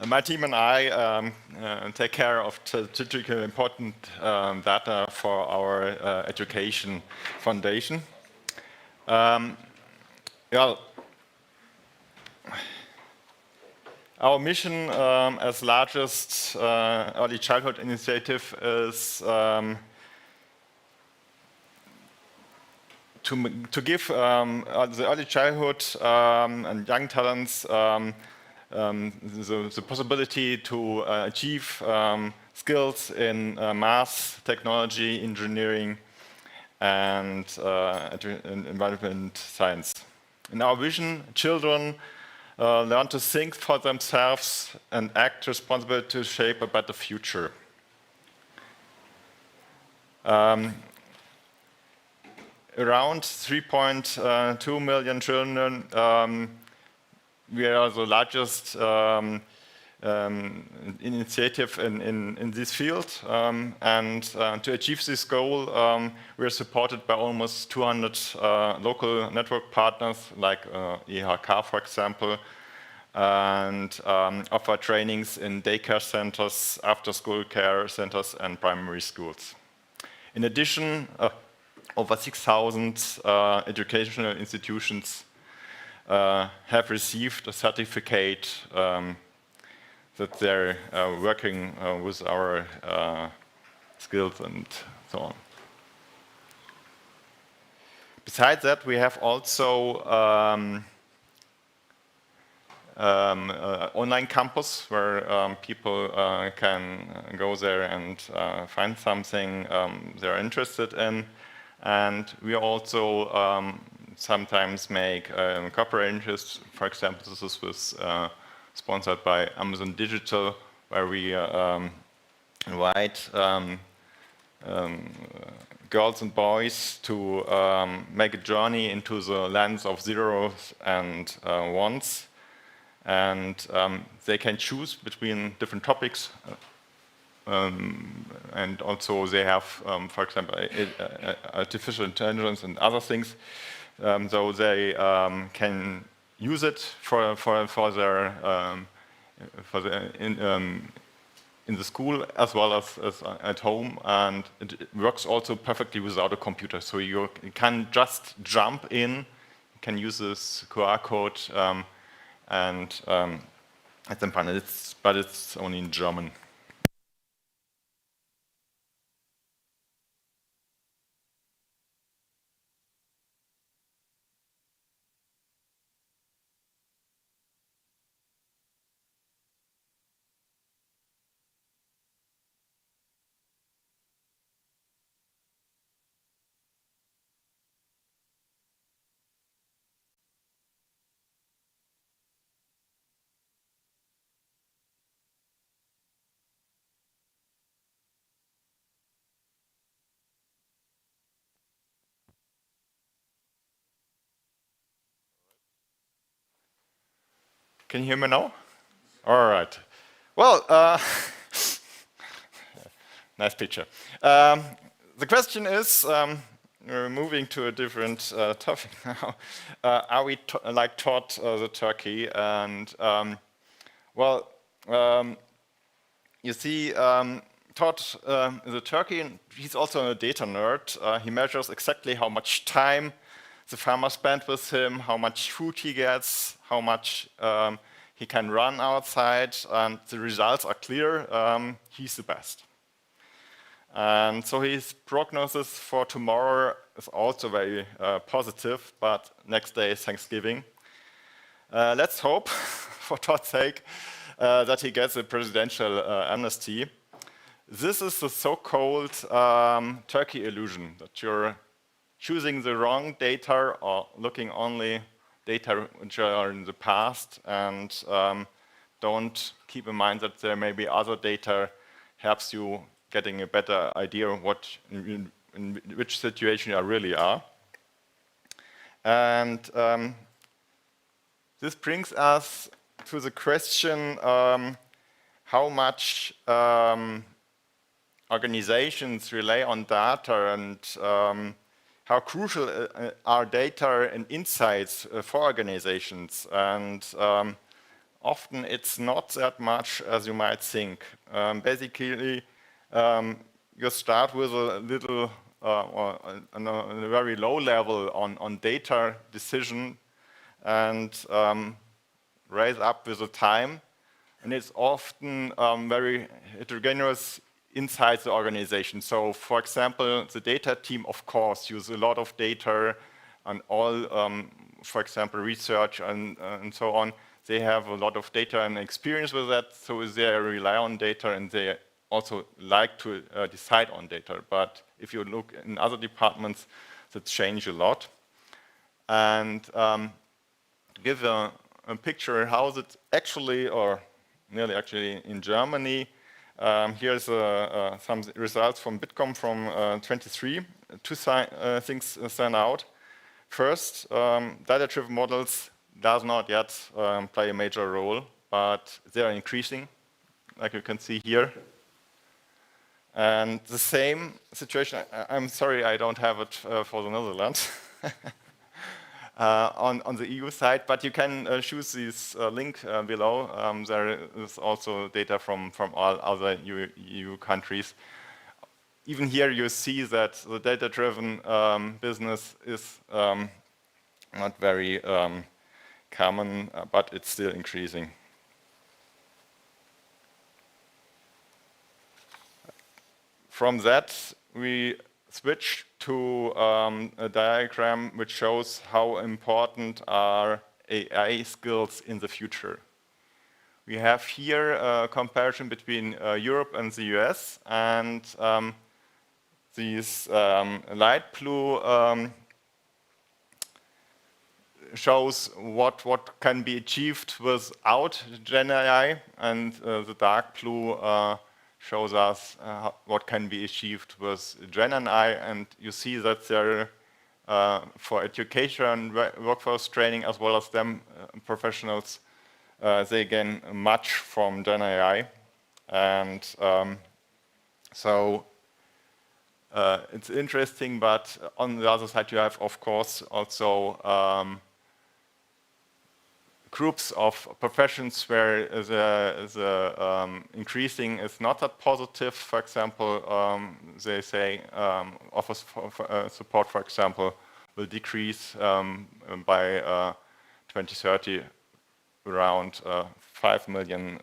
My team and I take care of strategically important data for our education foundation. Well, our mission as largest early childhood initiative is to give the early childhood and young talents the possibility to achieve skills in math, technology, engineering, and environment science. In our vision, children learn to think for themselves and act responsible to shape a better future. Around 3.2 million children. We are the largest initiative in this field, and to achieve this goal, we are supported by almost 200 local network partners, like IHK, for example, and offer trainings in daycare centers, after-school care centers, and primary schools. In addition, over 6,000 educational institutions have received a certificate that they're working with our skills and so on. Besides that, we have also online campus where people can go there and find something they're interested in. And we also sometimes make corporate interests. For example, this was sponsored by Amazon Digital, where we invite girls and boys to make a journey into the lands of zeros and ones. And they can choose between different topics. And also they have, for example, artificial intelligence and other things. So they can use it for their in the school as well as at home, and it works also perfectly without a computer. So you can just jump in, you can use this QR code, and it's fun. But it's only in German. Can you hear me now? All right. Well, nice picture. The question is, we're moving to a different topic now. Are we taught the turkey? And well, you see, taught the turkey, and he's also a data nerd. He measures exactly how much time the farmer spent with him, how much food he gets, how much he can run outside, and the results are clear. He's the best. And so his prognosis for tomorrow is also very positive, but next day is Thanksgiving. Let's hope, for Todd's sake, that he gets a presidential amnesty. This is the so-called turkey illusion, that you're choosing the wrong data or looking only data which are in the past, and don't keep in mind that there may be other data helps you getting a better idea of what in which situation you really are. And this brings us to the question how much organizations rely on data, and how crucial are data and insights for organizations. And often it's not that much as you might think. Basically, you start with a little or on a very low level on data decision and raise up with the time. And it's often very heterogeneous inside the organization. So, for example, the data team, of course, use a lot of data and all, for example, research and so on. They have a lot of data and experience with that, so they rely on data and they also like to decide on data. But if you look in other departments, that change a lot. And to give a picture how it actually, or nearly actually in Germany, here's some results from Bitkom from 23. Two things stand out. First, data-driven models does not yet play a major role, but they are increasing, like you can see here. And the same situation, I'm sorry I don't have it for the Netherlands, on the EU side, but you can choose this link below. There is also data from all other EU countries. Even here you see that the data-driven business is not very common, but it's still increasing. From that, we switch to a diagram which shows how important are AI skills in the future. We have here a comparison between Europe and the US, and these light blue shows what can be achieved without Gen AI, and the dark blue shows us what can be achieved with Gen AI. And you see that there, for education, workforce training, as well as STEM professionals, they gain much from Gen AI. And so it's interesting, but on the other side, you have, of course, also groups of professions where the increasing is not that positive. For example, they say office support, for example, will decrease by 2030 around 5 million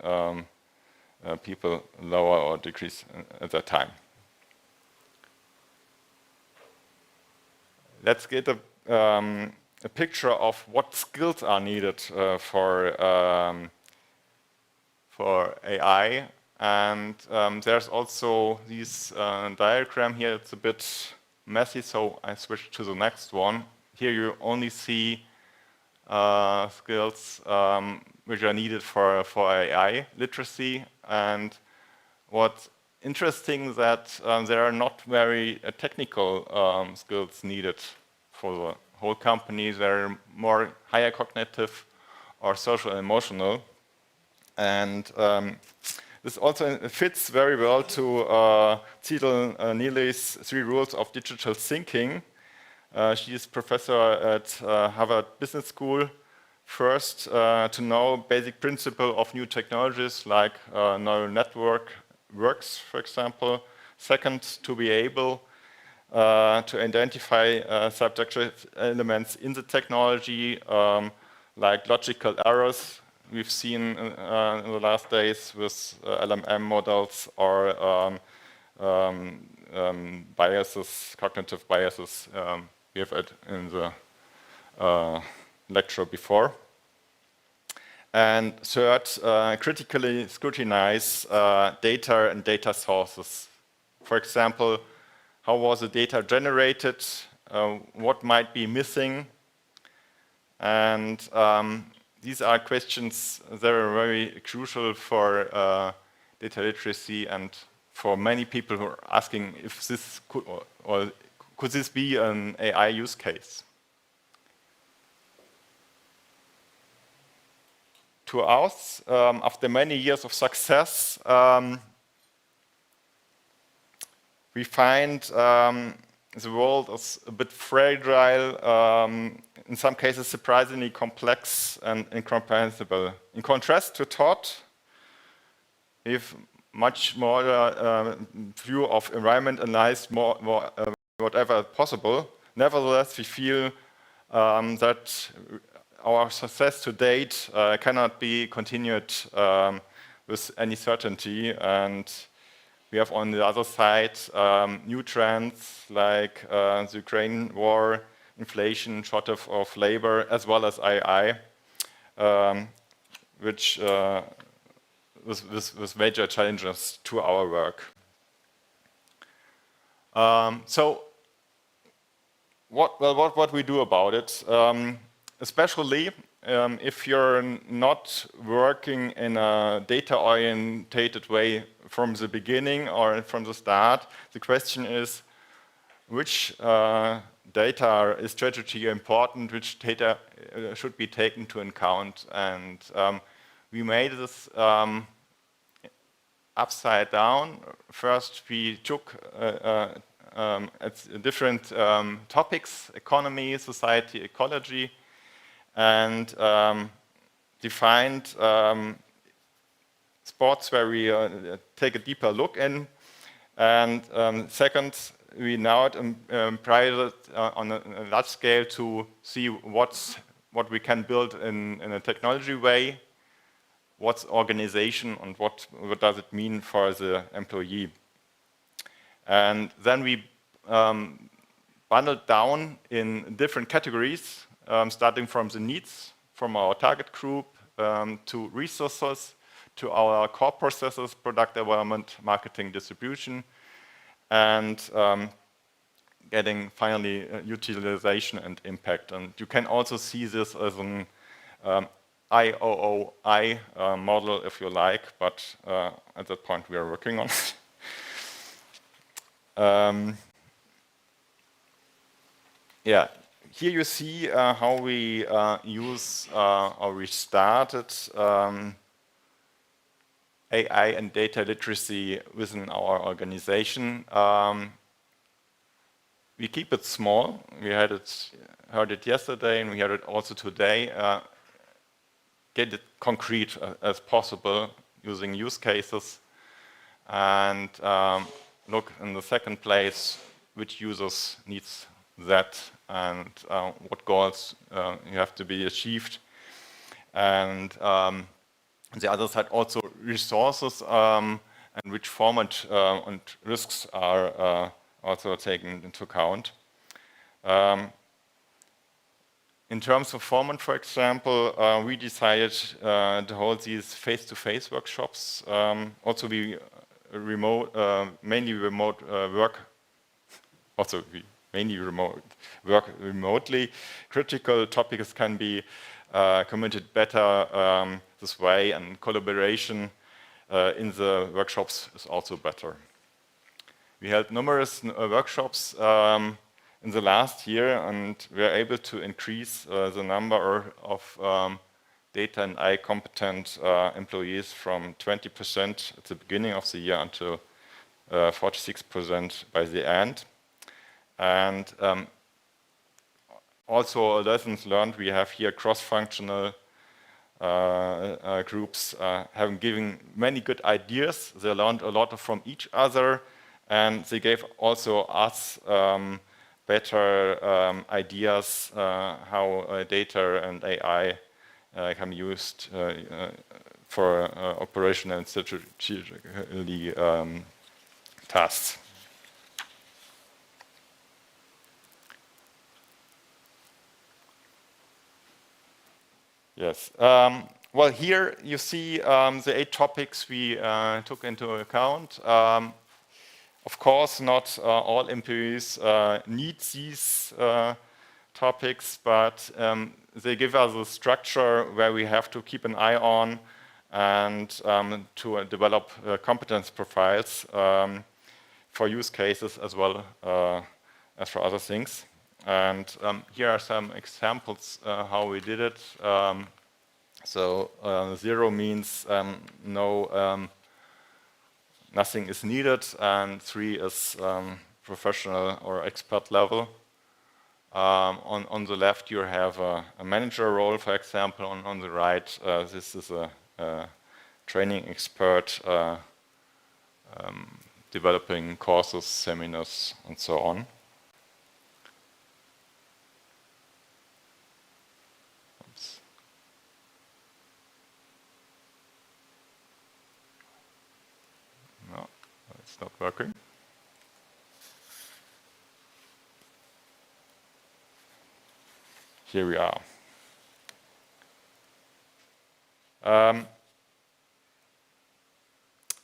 people lower or decrease at that time. Let's get a picture of what skills are needed for AI, and there's also this diagram here. It's a bit messy, so I switch to the next one. Here you only see skills which are needed for AI literacy, and what's interesting that there are not very technical skills needed for the whole company. They're more higher cognitive or social and emotional, and this also fits very well to Cecil Neely's 3 rules of digital thinking. She is professor at Harvard Business School. First, to know basic principle of new technologies like neural network works, for example. Second, to be able to identify subjective elements in the technology, like logical errors we've seen in the last days with LMM models or biases, cognitive biases. We have it in the lecture before. And third, critically scrutinize data and data sources. For example, how was the data generated? What might be missing? And these are questions that are very crucial for data literacy and for many people who are asking if this could this be an AI use case? To us, after many years of success, we find the world is a bit fragile, in some cases surprisingly complex and incomprehensible. In contrast to Todd, we have much more view of environment and life, whatever possible. Nevertheless, we feel that our success to date cannot be continued with any certainty, and we have on the other side new trends like the Ukraine war, inflation, shortage of labor, as well as AI, which with major challenges to our work. So what we do about it, especially if you're not working in a data-orientated way from the beginning or from the start, the question is which data is strategy important, which data should be taken into account. And we made this upside down. First, we took different topics: economy, society, ecology, and defined spots where we take a deeper look in. And second, we now prior on a large scale to see what we can build in a technology way, what's organization, and what does it mean for the employee. And then we bundled down in different categories, starting from the needs from our target group to resources, to our core processes, product development, marketing, distribution, and getting finally utilization and impact. And you can also see this as an IOOI model if you like, but at that point we are working on it. Yeah, here you see how we use or we started AI and data literacy within our organization. We keep it small. We heard it yesterday, and we heard it also today. Get it concrete as possible using use cases, and look in the second place which users needs that, and what goals you have to be achieved, and on the other side also resources and which format and risks are also taken into account. In terms of format, for example, we decided to hold these face-to-face workshops. Also, we mainly remote work. Also, we mainly work remotely. Critical topics can be committed better this way, and collaboration in the workshops is also better. We held numerous workshops in the last year, and we are able to increase the number of data and AI competent employees from 20% at the beginning of the year until 46% by the end. And also lessons learned, we have here cross-functional groups having given many good ideas. They learned a lot from each other, and they gave also us better ideas how data and AI can be used for operational and strategic tasks. Yes. Well, here you see the 8 topics we took into account. Of course, not all employees need these topics, but they give us a structure where we have to keep an eye on and to develop competence profiles for use cases as well as for other things. And here are some examples how we did it. So 0 means nothing is needed, and 3 is professional or expert level. On the left, you have a manager role, for example. On the right, this is a training expert developing courses, seminars, and so on. Oops. No, it's not working. Here we are.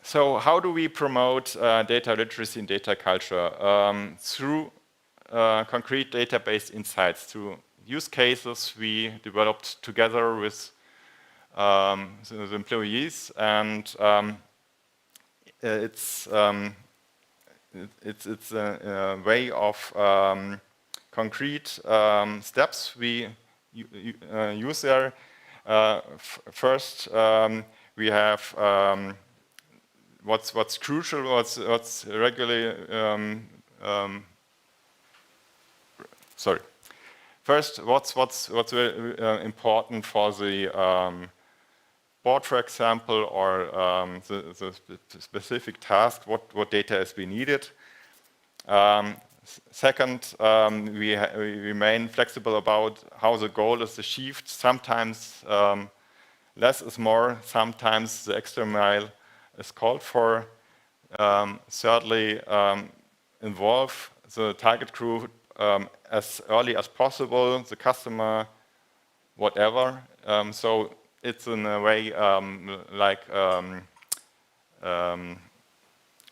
So how do we promote data literacy and data culture? Through concrete database insights, through use cases we developed together with the employees, and it's a way of concrete steps we use there. First, we have what's crucial, what's regularly. Sorry. First, what's very important for the board, for example, or the specific task, what data is being needed. Second, we remain flexible about how the goal is achieved. Sometimes less is more, sometimes the extra mile is called for. Thirdly, involve the target group as early as possible, the customer, whatever. So it's in a way like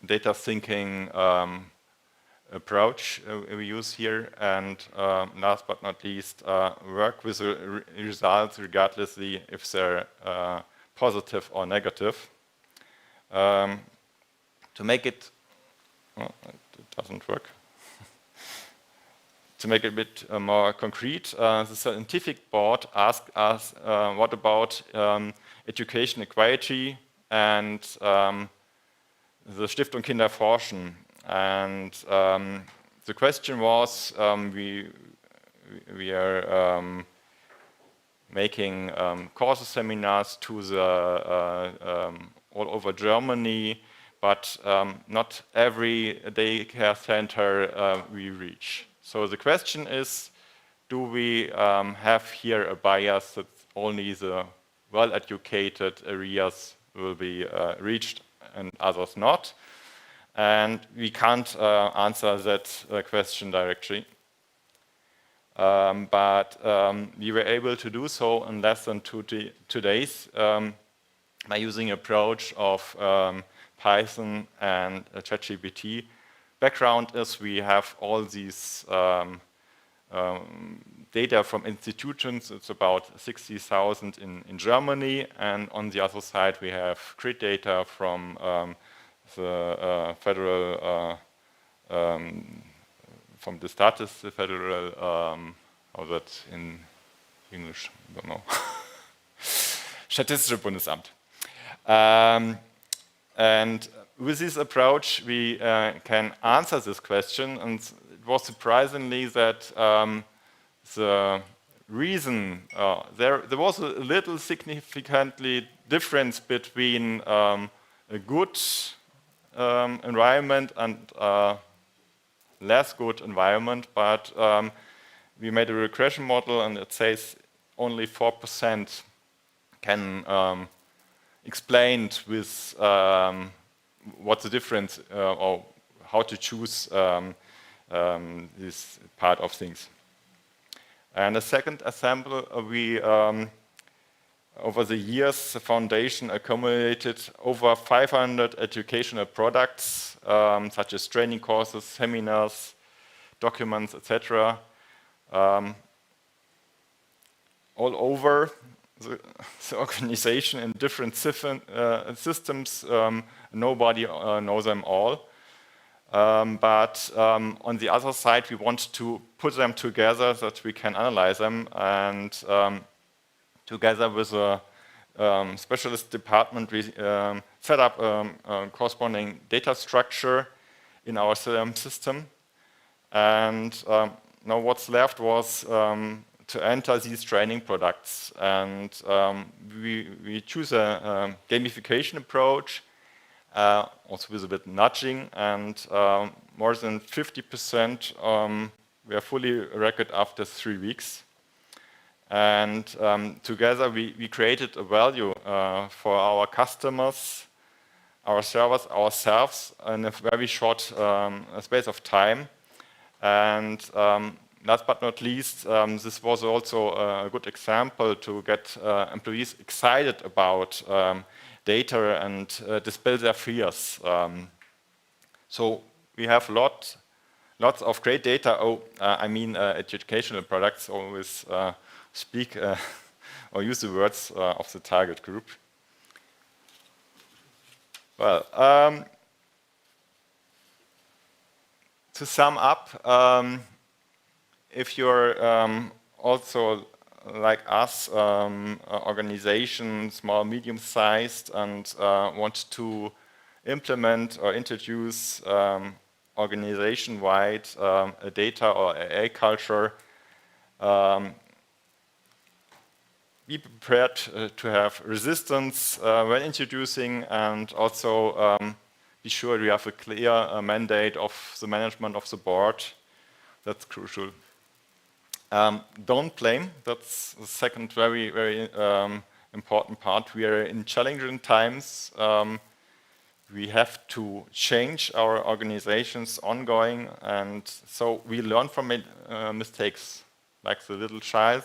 data thinking approach we use here, and last but not least, work with the results regardlessly if they're positive or negative. To make it, well, it doesn't work. To make it a bit more concrete, the scientific board asked us what about education equality and the Stiftung Forschen. And the question was, we are making courses, seminars to the all over Germany, but not every daycare center we reach. So the question is, do we have here a bias that only the well-educated areas will be reached and others not? And we can't answer that question directly. But we were able to do so in less than 2 days by using an approach of Python and ChatGPT. Background is we have all these data from institutions. It's about 60,000 in Germany, and on the other side we have grid data from the federal, from the status, the federal, how that in English, I don't know, Statistische Bundesamt. And with this approach, we can answer this question, and it was surprisingly that the reason, there was a little significantly difference between a good environment and less good environment, but we made a regression model and it says only 4% can explain with what's the difference or how to choose this part of things. And a second example, we over the years, the foundation accumulated over 500 educational products, such as training courses, seminars, documents, etc. All over the organization in different systems. Nobody knows them all. But on the other side, we want to put them together so that we can analyze them, and together with a specialist department, we set up a corresponding data structure in our CRM system. And now what's left was to enter these training products. And we choose a gamification approach, also with a bit nudging, and more than 50% were fully record after 3 weeks. And together we created a value for our customers, our servers, ourselves in a very short space of time. And last but not least, this was also a good example to get employees excited about data and dispel their fears. So we have lots of great data. Educational products always speak or use the words of the target group. Well, to sum up, if you're also like us, organization, small, medium-sized, and want to implement or introduce organization-wide a data or AI culture, be prepared to have resistance when introducing, and also be sure you have a clear mandate of the management of the board. That's crucial. Don't blame. That's the second very, very important part. We are in challenging times. We have to change our organizations ongoing, and so we learn from mistakes, like the little child.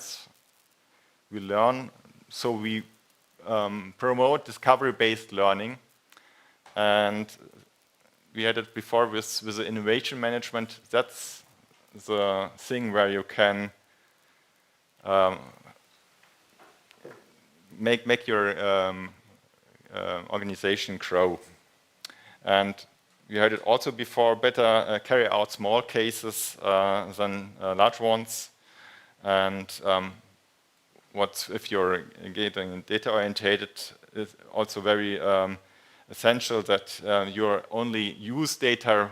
We learn, so we promote discovery-based learning, and we had it before with the innovation management. That's the thing where you can make your organization grow. And we heard it also before, better carry out small cases than large ones. And if you're getting data-orientated, it's also very essential that you only use data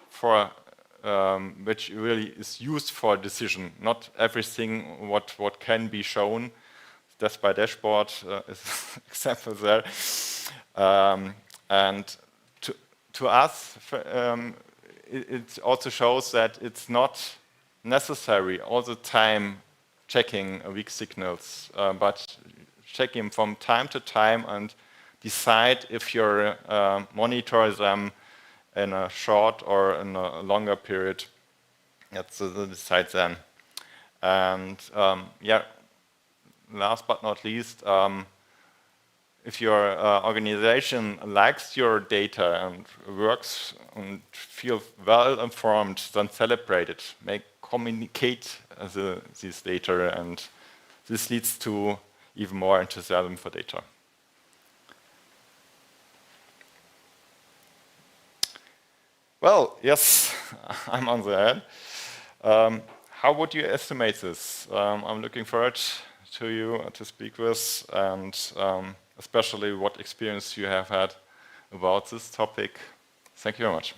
for which really is used for a decision, not everything what can be shown. That's by dashboard is example there. And to us, it also shows that it's not necessary all the time checking weak signals, but checking from time to time and decide if you monitor them in a short or in a longer period. That's the decide then. And yeah, last but not least, if your organization likes your data and works and feels well informed, then celebrate it. Communicate this data, and this leads to even more enthusiasm for data. Well, yes, I'm on the end. How would you estimate this? I'm looking forward to you to speak with, and especially what experience you have had about this topic. Thank you very much.